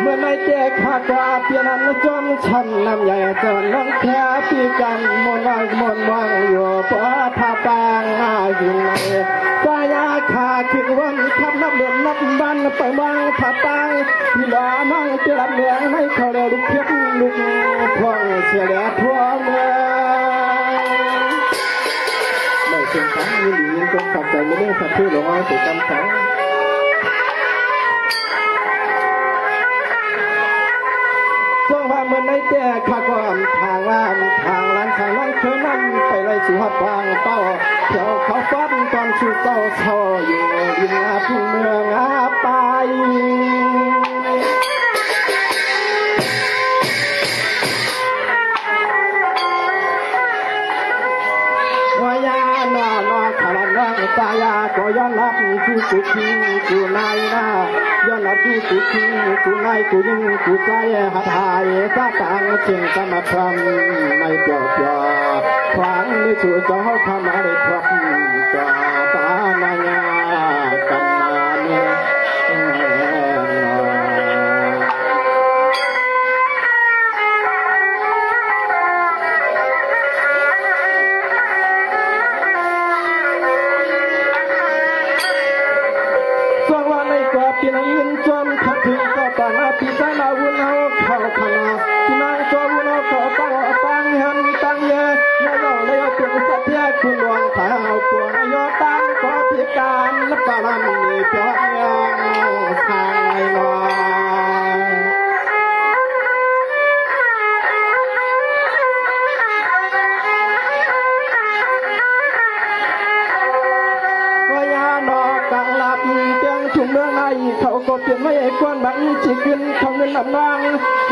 เมื่อไม่เจ๊ขาดว่าเปลี่ยนนั้นจนช้ำน้ำใหญ่จนน้องแค่ปีกันมนวังอยู่ปะทาปางอยู่ในตายาขาขึ้นวันขับนับเดือนนับบันไปวังทาปางที่หล่อมั่งเจริญเมืองให้เขาเร็วลุกเพียงลุกพวงเสียแดดทั่วเมืองไม่เชิงทั้งยืนยืนจงขับใจไม่เรื่องสัตว์ที่หลงเอาติดกำสังส่งว่าเมื่อในแต่ข้าก็ทางล้านทางล้านทางล้านเธอนั้นไปไล่สู่หัดวางเต้าเที่ยวเขาฟันตอนสู่เต้าเศร้าอยู่ดินอาทุ่งเมืองไปวายานอนอขลังนักตายาก็ย้อนรับผู้สุขีกูนายนาย้อนรับผู้สุขีกูนายกูยิ่งกูใจหาทายซาตังเชียงสมาพรำไม่เปล่าขวางในสู่เจ้าทำอะไรพรำต่อตานายากันมาเนี่ยปีนังยืนจนขัดถึงก็ปานาปีสานาวุนเอาเข้าขนาปีนังจวุนเอาเข้าตั้งปังหันตั้งเย่นายองเลยเป็นสัตย์เทียคุณหลวงท้าวปวงโยตั้งก็พิการนับปารันมีเพียงทางไอ้น้อยกลางลับเตียงชุ่มเมืองในเขาก็เปลี่ยนไม่ให้กวนบังจีขึ้นทองเงินลำนาง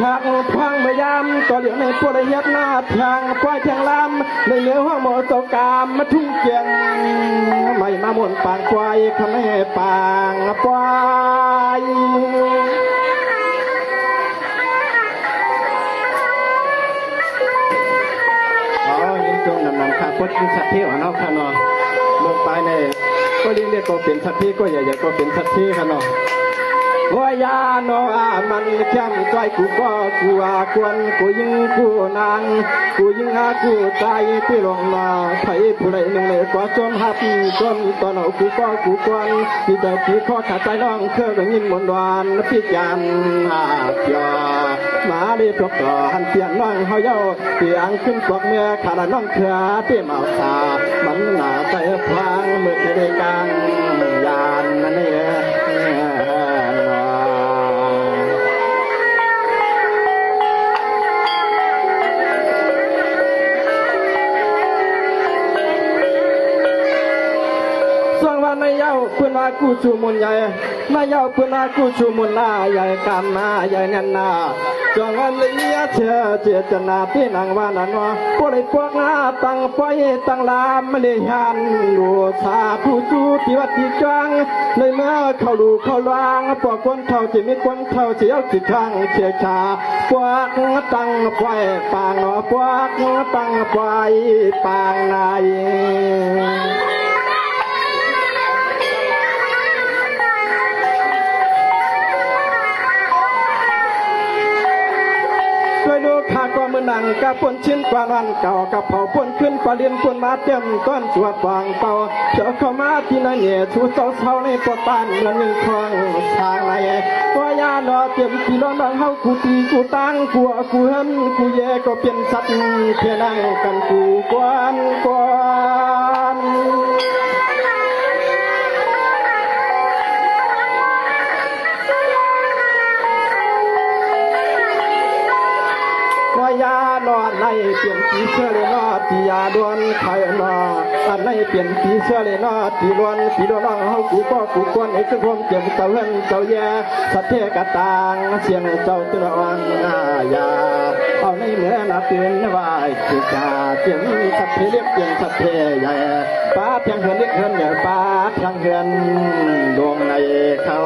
ทางพังมายามต่อเดี๋ยวในพวกระยะหน้าทางควายทางลำในเนื้อห้องหมอตกามมาทุ่งเกียงไม่มาหมุนปางควายทำให้ปางควายยินจงนำข้าพุทธสัตว์ที่อ่อนเอาข้านอนลงไปในก็เรียกก็เป็นสัตว์ที่ก็ใหญ่ๆก็เป็นสัตว์ที่ขนมว่ายาโนอามันเข้มใจกูก็กูอาควนกูยิงกูนางกูยิงอากูใจที่ลงมาไทยผู้ใดหนึ่งเลยก็จนหับจนตอนเอากูก็กูควนที่ใจที่ข้อขาดใจน้องเคยได้ยินมนต์วานพิจารณาเกี่ยวมาได้พวกต่อหันเตียนน้องเฮาเย้าเตียงขึ้นกวักเมื่อขาดน้องเถื่อเตี้ยเมาสามันหนาใจพังเมื่อได้กลางยานนั่นเองนายเย้าเพื่อนว่ากูชูมุนใหญ่นายเย้าเพื่อนว่ากูชูมุนหน้าใหญ่กำหน้าใหญ่เงินหน้าจงเงินเลี้ยเชื่อเจตนาที่นางว่านันว่าพวกไอ้พวกหน้าตั้งไฟตั้งลามไม่ได้หันดูสาผู้จูที่วัดที่จังเลยเมื่อเขาดูเขาลางพวกคนเขาจะมีคนเขาเสียวที่ทางเชี่ยชาพวกตั้งไฟปางพวกตั้งไฟปางนายข้าก็มือนังกับปนชิ้นกว่านั้นเก่ากับเผาปนขึ้นกว่าเลียนปนมาเต็มก้อนสวดวางเป่าเจ้าเข้ามาที่นั่นเนี่ยชูเสาเสาในปอดปานละหนึ่งครั้งทางไหนว่ายาดอเต็มที่ร้อนบางเฮากูตีกูตั้งกูกูเห็นกูแย่ก็เปลี่ยนสัตว์เพียนั่งกันกูกวนยานอนในเปลี่ยนผีเสื้อเลยนอตียาดวนไข่นออันในเปลี่ยนผีเสื้อเลยนอตีดวนตีดวนน้องเฮากูก็กูกวนไอ้คือผมเจ็บเจ้าเล่นเจ้าแย่สัตเทกตางเสียงเจ้าตระวังหน้ายาเอาในเมื่อนาเตือนไว้คือจ่าเจียงสัตเทเรียบเจียงสัตเทใหญ่ป้าเพียงเหินเรียกเหินใหญ่ป้าเพียงเหินดวงในเขา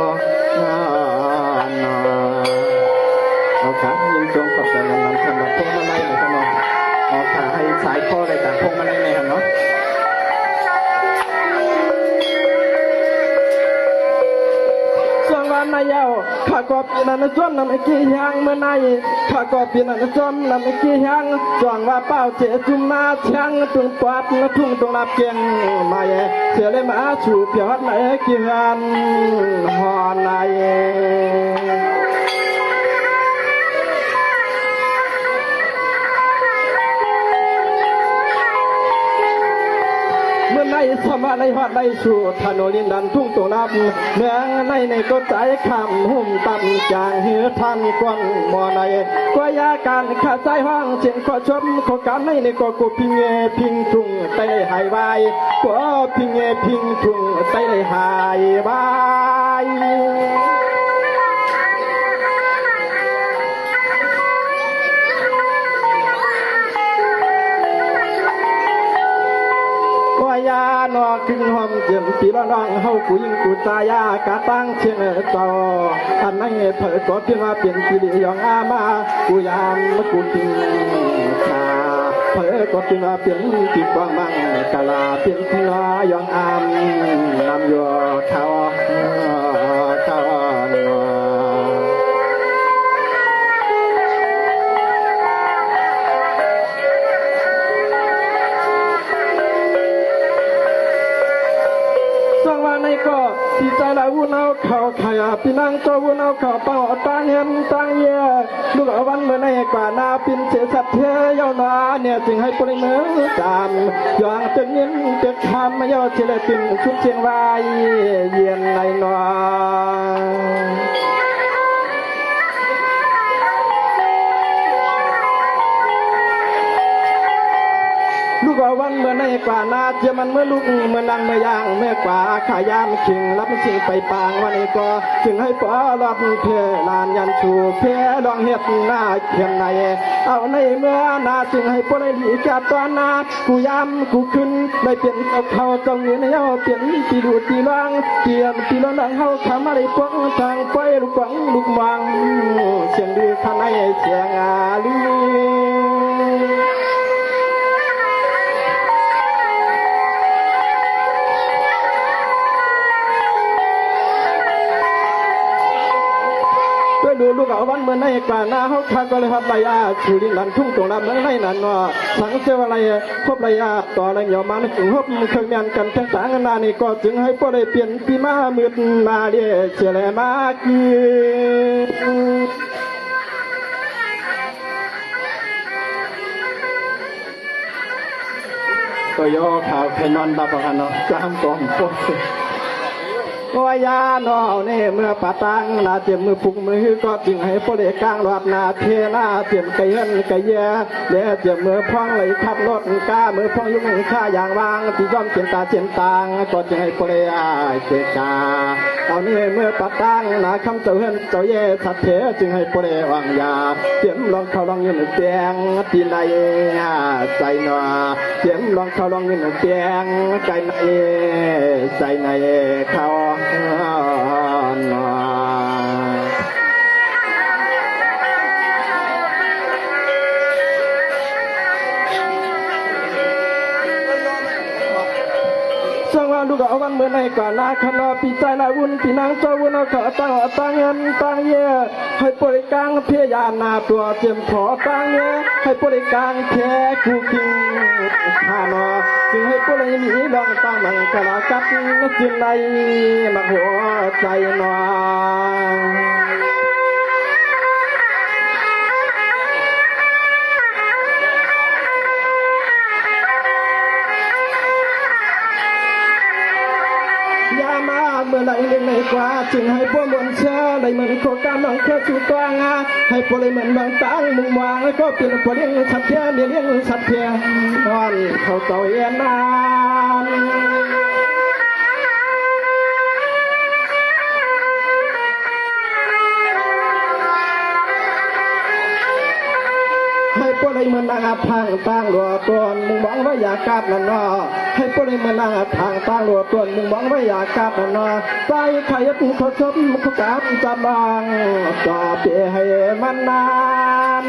เอาขายิงจงกับแต่ละนั้นทำแบบพวกมาไล่เลยกันเนาะเอาขาให้สายคอเลยแต่พวกมาไล่เลยเนาะส่วนว่า นายเอาข้าก็ปีนันจอมนำกี่ยังเมื่อไหนข้าก็ปีนันจอมนำกี่ยังจวงว่าเป้าเจจุมนาช่างตุงปัดนะทุ่งตรงรับเกียงมาเยเสียเลยมาชูเปียดไหนกี่ยันหอนายเมื่อในสมาในหอดในสู่ถนนลินดันทุ่งตรงรับเมืองในก็ใจคำหุ่มตั้มจางเหือทันกวนมอในกว่ายาการขาดใจห้องเสียงขอชมขอการในก็กูพิงเงพิงทุ่งไตเลยหายวายก็พิงเงพิงทุ่งไตเลยหายวายยานอขึ้นหอมเจียมตีละน้องเฮากูยิงกูตายากะตั้งเชียงต่ออันนั้นเผยก็ที่มาเปลี่ยนกิริยองอามากูยามกูกินชาเผยก็ที่มาเปลี่ยนกิกวางมังกะลาเปลี่ยนที่น้อยองอามนำยัวเขาในก็ที่ใจละวุ่นเอาเขาขยะปีนังตัววุ่นเอาเขาเป่าตั้งเห็นตั้งเย่ลูกวันเมื่อในกว่านาปินเสียสัตย์เทียาวนาเนี่ยจึงให้ปริมือจามยองเป็นเงินเป็นคำไม่ยอดเฉลยปินชุดเชียงรายเย็นในนอลูกวันเมื่อในกว่านาเจมันเมื่อลูกเมื่อนังเมื่อย่างเมื่อกว่าขายามขิงรับชิงไปปางวันนี้ก็จึงให้ปอรอบเพลานยันชูเพลองเฮ็ดหน้าเขียนในเอาในเมื่อนาจึงให้ปอได้ดีแก่ตอนนากูยามกูขึ้นได้เปลี่ยนเขาจงเงินเฮาเปลี่ยนตีดูตีล่างเปลี่ยนตีล่างเฮาทำอะไรพวกทางไปลูกกวางลูกมังเสียงดีข้างในเสียงอาลีดูลูกเอาวันเมื่อในกว่านาเขาข้าก็เลยพับระยะชูดินหลันทุ่งตรงรับเมื่อในนั้นว่าสังเสวอะไรพบระยะต่ออะไรเหนียวมาในกลุ่มพบเคยมีอันกันทั้งสางนานี่ก็จึงให้พวกได้เปลี่ยนปีมาเมื่อมาเดียเฉลยมาก็ย่อข่าวแค่นอนดับกันเนาะกลางกองพวกก็ยานอเนี่ยเมื่อปะตังนาเจียมมือปุกมือก็จึงให้พวกเด็กกลางรอดนาเทนาเจียมไก่เฮินไก่แย่และเจียมมือพ่องไหลขับรถก้ามือพ่องยุ่งข้าอย่างวางที่ย่อมเจียมตาเจียมตังก็จึงให้พวกเด็กเจกาตอนนี้เมื่อปะตังนาคำเจ้าเฮินเจ้าแย่สัตเถจึงให้พวกเด็กวางยาเจียมลองเขาลองยืนเตียงตีในใจหนอเจียมลองเขาลองยืนเตียงใจในใจในเขานอสังวาลูกเอาวันเมื่อในกว่านาคณะปีใจละวุ่นปีนางเจ้าวุ่นเอาเกาตั้งเงินตั้งเย่ให้บริการเพียยานาตัวเจียมขอตั้งเย่ให้บริการแค่กูกินข้านอจึงให้พวกเราหนีลองตั้งมังกรกัดจึงในมาหัวใจนอยามาเมื่อไรเลี้ยงในกว่าจึงให้พวกมวลเชื่อไรเหมือนโคการน้องเครือชูกวางให้พวกเลยเหมือนบางตั้งมุงวางแล้วก็เปลี่ยนพวกเลี้ยงสัตว์เทียเลี้ยงสัตว์เทียนอนเขาเต่าเย็นนานให้พวกเลยเหมือนนางทางตั้งรัวตัวมึงหวังว่าอยากกลับนั่นเนาะให้พวกเลยเหมือนนางทางตั้งรัวตัวมึงหวังว่าอยากกลับนั่นเนาะใจใครจะเขาชอบเขากลับจะบังต่อเปียให้มันนาน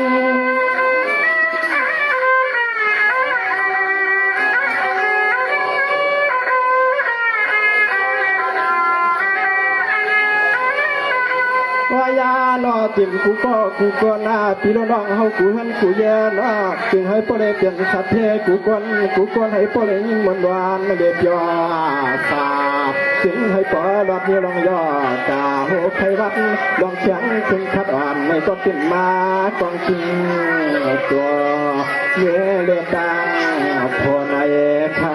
นอติ่มกูก็หน้าพี่น้องเฮากูหันกูแย่นอจึงให้พ่อได้เปลี่ยนสัตว์เทกูก่อนให้พ่อได้ยิ่งมันหวานเด็ดยอสาจึงให้พ่อรับนี่ลองยอกาโหใครวัดลองเฉียงถึงคัดอ่อนไม่ก็ติ่มมากองจริงตัวเมื่อเลือดดังพอในเขา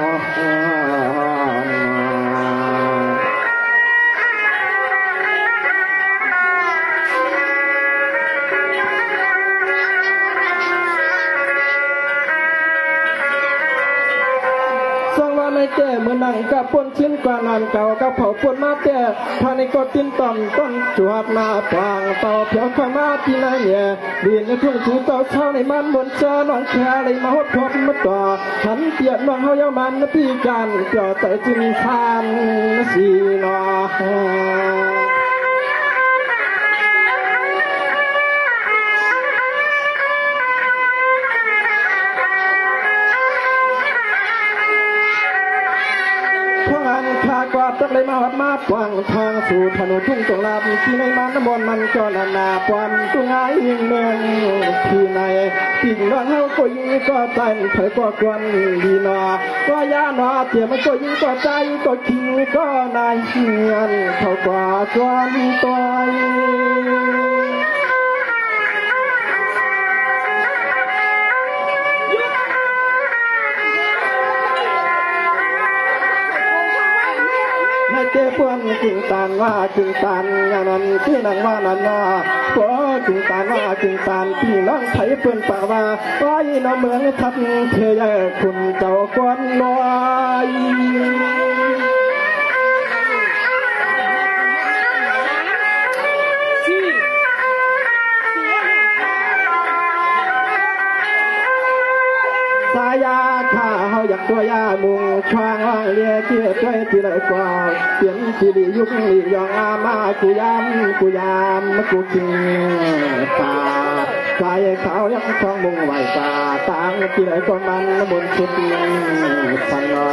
ในแก่เมื่อนั่งกับปนชิ้นกว่านานเก่ากับเผาปนมาแก่ภายในก็ติ้นต่อมต้นจวบหน้าปางเต่าเพียวข้ามาที่นั่นเนี่ยดินในทุ่งสูเต่าเช้าในมันบนเจ้าน้องแค่เลยมาหดพบมาต่อฉันเตียนน้องเฮาเยามันพี่กันเจ้าใจจินทานสีนอข้ากอดตักเลยมาวัดมาปวางทางสู่ถนนทุ่งตรงลาบที่ในมันน้ำมนต์มันก็นาปวนตุ้งไงยิงเมืองที่ในที่น้องเฮาก็ยิงก็ใจเผยก็กวนดีนอก็ยาหนอเถี่ยมันก็ยิงก็ใจก็คิงก็นายเฮียนเขากว่ากวนตัวเจ้าพวนจึงตานว่าจึงตานอย่างนั้นที่นั่งว่านั่นว่าพอจึงตานว่าจึงตานพี่น้องไทยเปิ้นปากว่าว่าอีน้องเมืองทัดเทยคุณเจ้ากวนน้อยสายาข้าเฮาอยากตัวยามุงช่างว่างเลียเที่ยวด้วยที่ไรกว่าเปลี่ยนที่ดียุคลียองอามากูยามกูกินตาสายขาวยักษ์ทองมุงไหวตาต่างที่ไรก็มันบนสุดสันว่า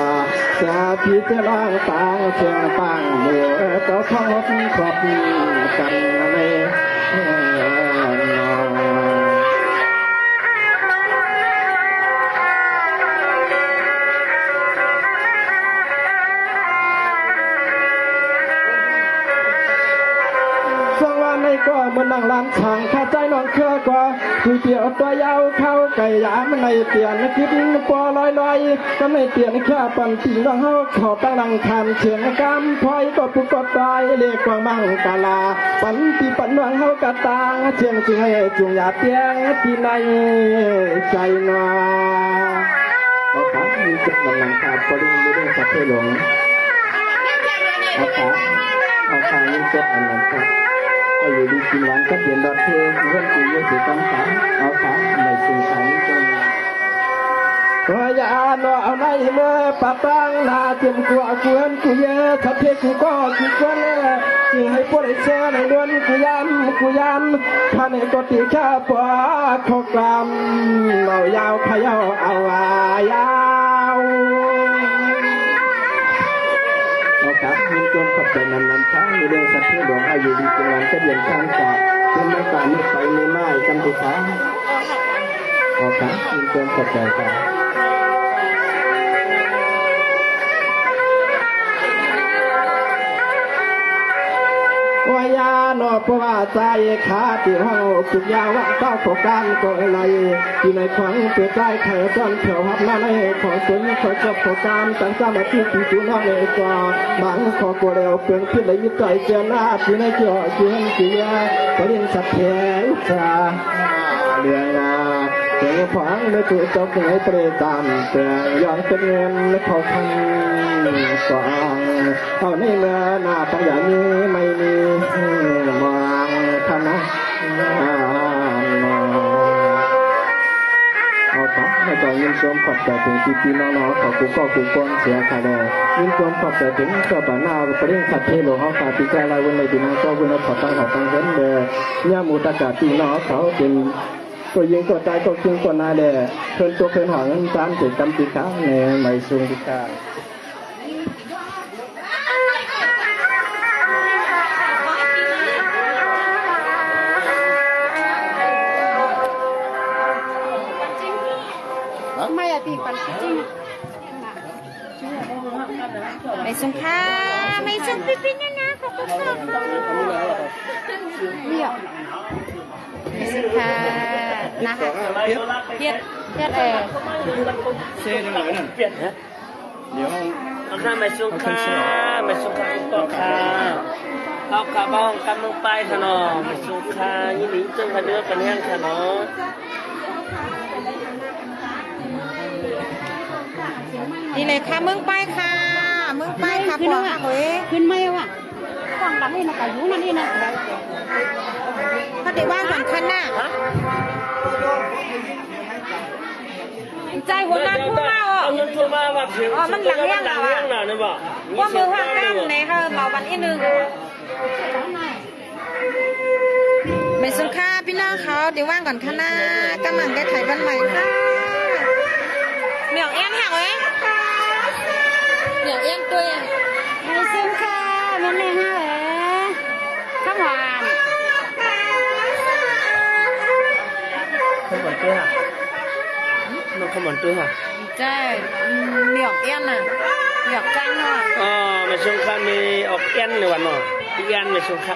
จะพี่จะล้างต่างเชียงปังเมื่อเจ้าท้องรถครอบกันในก็มันนั่งล้างช่างข้าใจน้องเชื่อกว่าคือเตี่ยวตัวยาวเข้าไก่ยามันในเตียนคิดปอลอยก็ไม่เตียนแค่ปั่นตีน้องเฮาขอตั้งนั่งทำเชียงกำพอยก็ปุกก็ตายเล็กกว่ามังกาลาปั่นตีปั่นน้องเฮากะตางเชียงจึงให้จุงยาเตียงที่ในใจนาเอาขามีจุดบังหลังตาปริงไม่ได้สักเท่หลงเอาขามีจุดบังหลังตาอยู่ดีกินหวานก็เปลี่ยนดอกเทเรื่องกินเยอะสิต้องการเอาขาในสิ่งของจงก็อย่าหนอเอาในเมื่อปะตั้งนาเต็มกว่าเกลือนกูเยอะถ้าเทกูก็กูกวนจึงให้พวกไอ้เสือในล้วนกูยำท่านไอ้ก็ตีข้าปอขอกรำเรายาวพะเยาเอายาวครับมีจนขับใจนั้นช้างในเรื่องสัตว์ที่หลวงอายุดีจังหวัดจะเดียนช้างจากเป็นไม่การไม่ไปไม่ไม้กันทุกครั้งครับมีจนขับใจกันวายาโนปวาใจขาที่ห้องสุกยาว่าเต้าขอการก็อะไรที่ในขวังเปิดใจไข่ต้นเขียวหับมาในขอสนขอจบขอการตั้งสมาธิที่จุนห้องเลยกว่าบางขอกัวเร็วเปลี่ยนขึ้นเลยมิตรใจเจ้าหน้าที่ในเกี่ยวเกี่ยนเกี่ยปริญสัตย์แท้ชาเรียงเสียงฟังในตัวเจ้าเคยเปรตามแต่ย้อนเป็นเงินเขาทันฟังเอาในเมื่อหน้าปัญญานี้ไม่มีมองคณะเอาต่อให้ใจยินชมขอบใจถึงพี่น้องๆขอกูก็กูก้นเสียค่ะเลยยินชมขอบใจถึงเจ้าบ้านนาปริญสัตย์เทโลเขาขาดปีกลายวันในปีนั้นก็วันนั้นขอตั้งเงินเดย่ามูตากาปีน้องเขาเป็นก็ยิงก็ใจก็คิงก็นาเดเพิ่นตัวเพิ่นหอเงินตามเจ็ดจำปีค้าในไม่สูงปีค้า ไม่สุงค่าไม่สุงปิ๊บๆนะขอบคุณค่ะนี่อ่ะไม่สุงค่านะคะเพียดเซ่ยังไงนั่นเดี๋ยวเอาข้าไม่สุงค่าไม่สุงค่าก็ค่าเอากระบองกำมือไปขนมไม่สุงค่ายี่หลิงจึงกระเดือกกันแห้งขนมนี่เลยค่ะมึงไปค่ะมึงไปค่ะพวกเฮ้ยขึ้นไม่ว่ะฟังหลังนี่นะกายุนั่นนี่นะเขาได้ว่างก่อนคันน่ะใจหัวมันพูดมาอ่ะ เอาเงินทั่วมาว่าเพียง อ๋อมันหลังเรื่องเราอ่ะ เนี่ยบอก ว่ามือหักกันไหนค่ะเราวันอีนึงไม่สุนค่าพี่น้องเขาเดี๋ยวว่างก่อนค่ะนะกำลังได้ถ่ายวันใหม่ค่ะเหมียวเอี้ยนหักเลยเหมียวเอี้ยนตัวเองไม่สุนค่ามันเลยฮะข้าวหวาน ขมอนตัวฮะมันขมอนตัวฮะ ใช่เหมียวเอี้ยนน่ะเหมียวกั้งอ่ะ อ๋อไม่สุงค่ามีออกแอนหรือวันหนออีแอนไม่สุงค่า